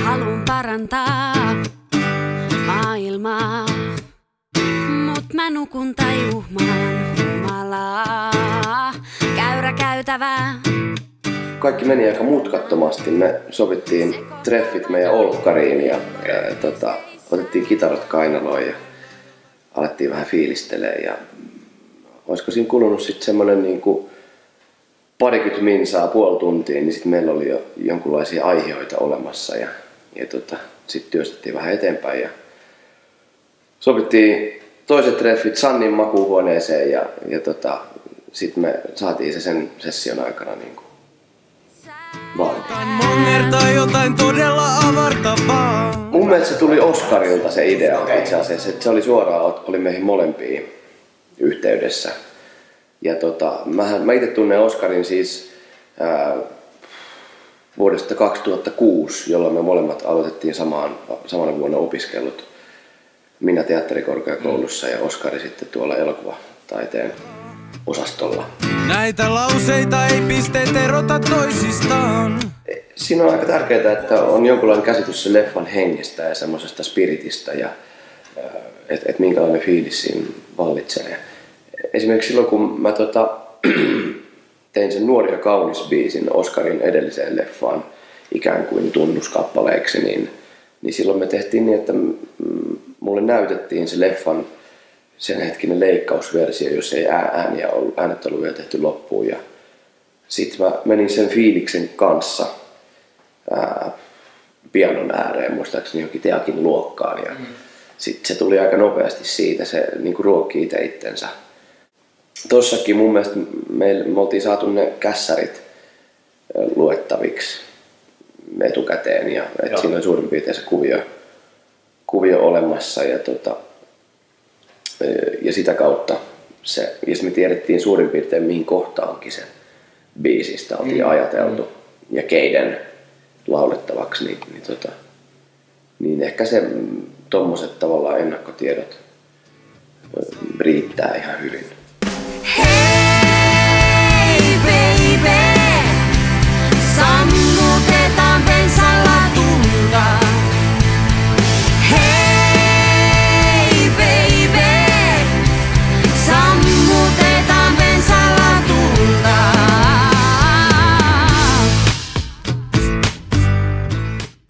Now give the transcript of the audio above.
Haluun parantaa maailmaa, mut mä nukun tajumaan humalaa. Käyrä käytävää. Kaikki meni aika mutkattomasti. Me sovittiin treffit meidän olkkariin ja otettiin kitarat kainaloon ja alettiin vähän fiilistelemään. Ja olisiko siinä kulunut sitten semmoinen niinku parikymmentä minsaa, puoli tuntia, niin sitten meillä oli jo jonkunlaisia aiheita olemassa ja sitten työstettiin vähän eteenpäin ja sovittiin toiset treffit Sannin makuuhuoneeseen ja sitten me saatiin se sen session aikana niinku Mongertaa jotain todella avartavaa. Mun mielestä se tuli Oskarilta se idea itse asiassa, että se oli suoraan, oli meihin molempiin yhteydessä. Ja mä itse tunnen Oskarin siis vuodesta 2006, jolloin me molemmat aloitettiin samana vuonna opiskellut. Minä teatterikorkeakoulussa ja Oskari sitten tuolla elokuvataiteen osastolla. Näitä lauseita ei pisteet erota toisistaan. Siinä on aika tärkeää, että on jonkunlainen käsitys sen leffan hengestä ja semmoisesta spiritistä ja että minkälainen fiilis siinä vallitsee. Esimerkiksi silloin kun mä tein sen Nuori ja kaunis -biisin Oskarin edelliseen leffaan ikään kuin tunnuskappaleeksi, niin silloin me tehtiin niin, että mulle näytettiin se leffan sen hetkinen leikkausversio, jos ei äänet ollut vielä tehty loppuun. Ja sitten mä menin sen fiiliksen kanssa pianon ääreen, muistaakseni johonkin teakin luokkaan. Ja sitten se tuli aika nopeasti siitä, se niinku ruokkii itse itsensä. Tossakin mun mielestä me oltiin saatu ne kässärit luettaviksi etukäteen ja siinä oli suurin piirtein se kuvio olemassa ja sitä kautta jos me tiedettiin suurin piirtein mihin kohtaankin se biisistä oltiin ajateltu ja keiden laulettavaksi, niin ehkä se tommoset tavallaan ennakkotiedot riittää ihan hyvin.